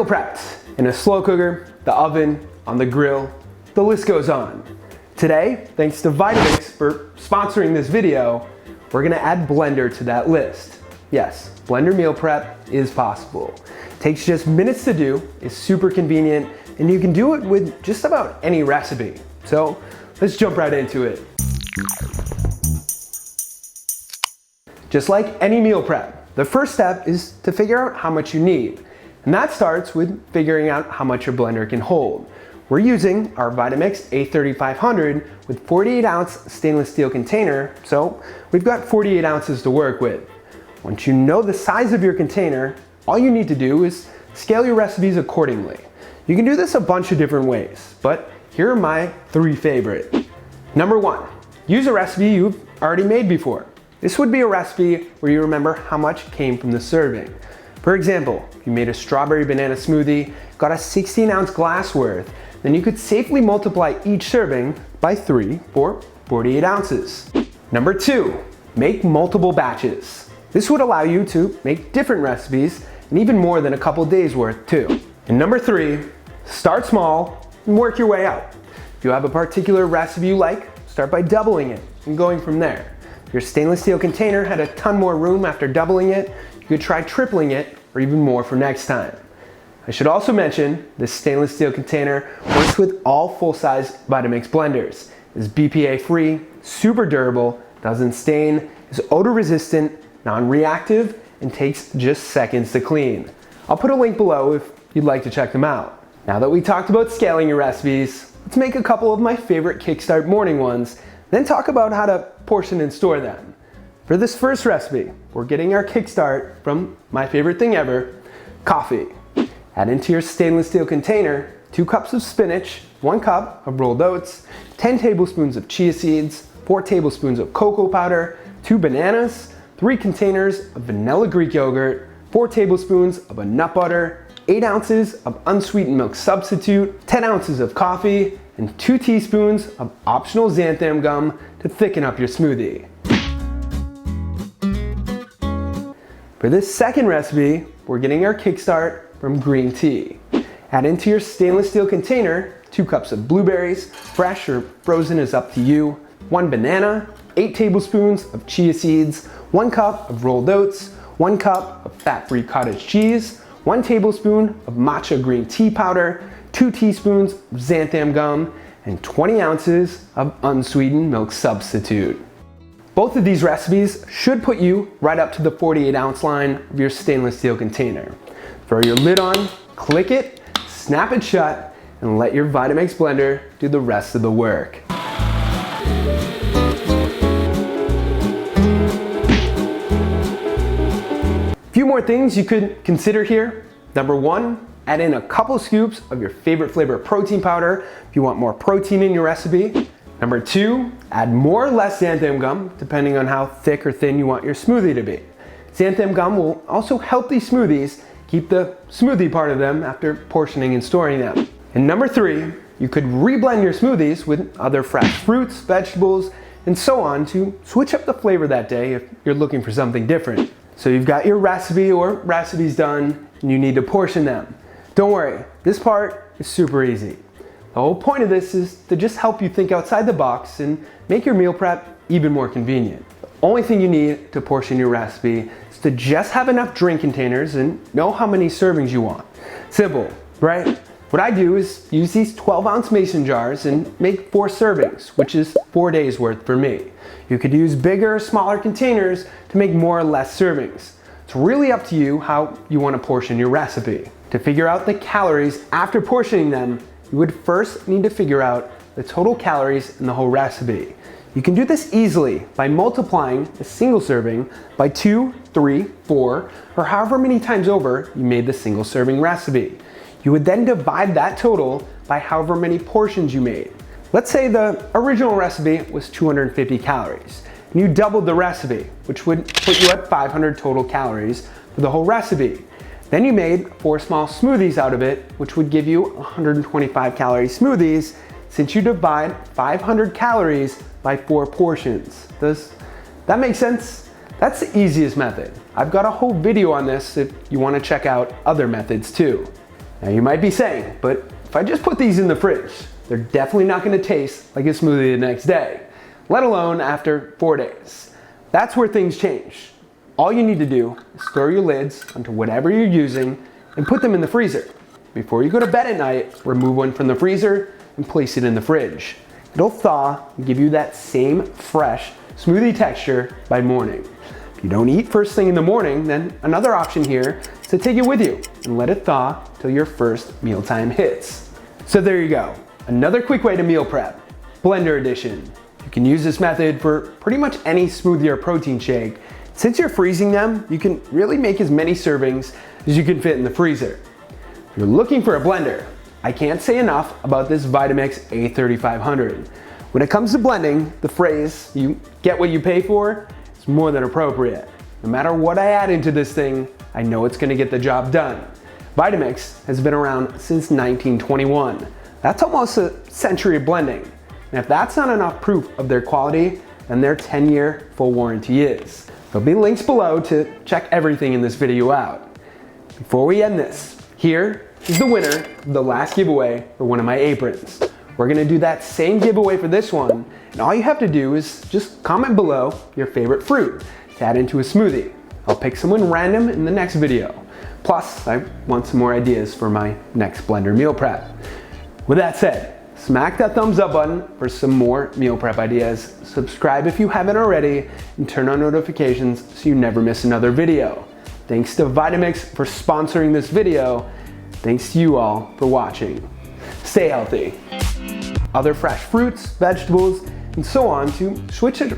meal prepped in a slow cooker, the oven, on the grill, the list goes on. Today, thanks to Vitamix for sponsoring this video, we're gonna add Blender to that list. Yes, Blender meal prep is possible. Takes just minutes to do, is super convenient, and you can do it with just about any recipe. So let's jump right into it. Just like any meal prep, the first step is to figure out how much you need. And that starts with figuring out how much your blender can hold. We're using our Vitamix A3500 with 48 ounce stainless steel container, so we've got 48 ounces to work with. Once you know the size of your container, all you need to do is scale your recipes accordingly. You can do this a bunch of different ways, but here are my 3 favorite. Number 1, use a recipe you've already made before. This would be a recipe where you remember how much came from the serving. For example, if you made a strawberry banana smoothie, got a 16 ounce glass worth, then you could safely multiply each serving by 3 for 48 ounces. Number 2, make multiple batches. This would allow you to make different recipes and even more than a couple days worth too. And number 3, start small and work your way out. If you have a particular recipe you like, start by doubling it and going from there. If your stainless steel container had a ton more room after doubling it, you could try tripling it or even more for next time. I should also mention this stainless steel container works with all full-size Vitamix blenders. It's BPA free, super durable, doesn't stain, is odor resistant, non-reactive, and takes just seconds to clean. I'll put a link below if you'd like to check them out. Now that we talked about scaling your recipes, let's make a couple of my favorite Kickstart morning ones, then talk about how to portion and store them. For this first recipe, we're getting our Kickstart from my favorite thing ever, coffee. Add into your stainless steel container 2 cups of spinach, 1 cup of rolled oats, 10 tablespoons of chia seeds, 4 tablespoons of cocoa powder, 2 bananas, 3 containers of vanilla Greek yogurt, 4 tablespoons of a nut butter, 8 ounces of unsweetened milk substitute, 10 ounces of coffee, and 2 teaspoons of optional xanthan gum to thicken up your smoothie. For this second recipe, we're getting our Kickstart from green tea. Add into your stainless steel container 2 cups of blueberries, fresh or frozen is up to you, 1 banana, 8 tablespoons of chia seeds, 1 cup of rolled oats, 1 cup of fat-free cottage cheese, 1 tablespoon of matcha green tea powder, 2 teaspoons of xanthan gum, and 20 ounces of unsweetened milk substitute. Both of these recipes should put you right up to the 48 ounce line of your stainless steel container. Throw your lid on, click it, snap it shut, and let your Vitamix blender do the rest of the work. A few more things you could consider here. Number 1, add in a couple scoops of your favorite flavor protein powder if you want more protein in your recipe. Number 2, add more or less xanthan gum depending on how thick or thin you want your smoothie to be. Xanthan gum will also help these smoothies keep the smoothie part of them after portioning and storing them. And number 3, you could reblend your smoothies with other fresh fruits, vegetables, and so on to switch up the flavor that day if you're looking for something different. So you've got your recipe or recipes done and you need to portion them. Don't worry, this part is super easy. The whole point of this is to just help you think outside the box and make your meal prep even more convenient. The only thing you need to portion your recipe is to just have enough drink containers and know how many servings you want. Simple, right? What I do is use these 12 ounce mason jars and make 4 servings, which is 4 days worth for me. You could use bigger or smaller containers to make more or less servings. It's really up to you how you want to portion your recipe. To figure out the calories after portioning them, you would first need to figure out the total calories in the whole recipe. You can do this easily by multiplying a single serving by 2, 3, 4, or however many times over you made the single serving recipe. You would then divide that total by however many portions you made. Let's say the original recipe was 250 calories, and you doubled the recipe, which would put you at 500 total calories for the whole recipe. Then you made 4 small smoothies out of it, which would give you 125 calorie smoothies, since you divide 500 calories by 4 portions. Does that make sense? That's the easiest method. I've got a whole video on this if you want to check out other methods too. Now you might be saying, but if I just put these in the fridge, they're definitely not going to taste like a smoothie the next day, let alone after 4 days. That's where things change. All you need to do is throw your lids onto whatever you're using and put them in the freezer. Before you go to bed at night, remove one from the freezer and place it in the fridge. It'll thaw and give you that same fresh smoothie texture by morning. If you don't eat first thing in the morning, then another option here is to take it with you and let it thaw till your first mealtime hits. So there you go, another quick way to meal prep, blender edition. You can use this method for pretty much any smoothie or protein shake. Since you're freezing them, you can really make as many servings as you can fit in the freezer. If you're looking for a blender, I can't say enough about this Vitamix A3500. When it comes to blending, the phrase, you get what you pay for, is more than appropriate. No matter what I add into this thing, I know it's gonna get the job done. Vitamix has been around since 1921. That's almost a century of blending. And if that's not enough proof of their quality, then their 10-year full warranty is. There'll be links below to check everything in this video out. Before we end this, here is the winner of the last giveaway for one of my aprons. We're gonna do that same giveaway for this one, and all you have to do is just comment below your favorite fruit to add into a smoothie. I'll pick someone random in the next video. Plus, I want some more ideas for my next blender meal prep. With that said, smack that thumbs up button for some more meal prep ideas. Subscribe if you haven't already, and turn on notifications so you never miss another video. Thanks to Vitamix for sponsoring this video. Thanks to you all for watching. Stay healthy. Other fresh fruits, vegetables, and so on to switch it.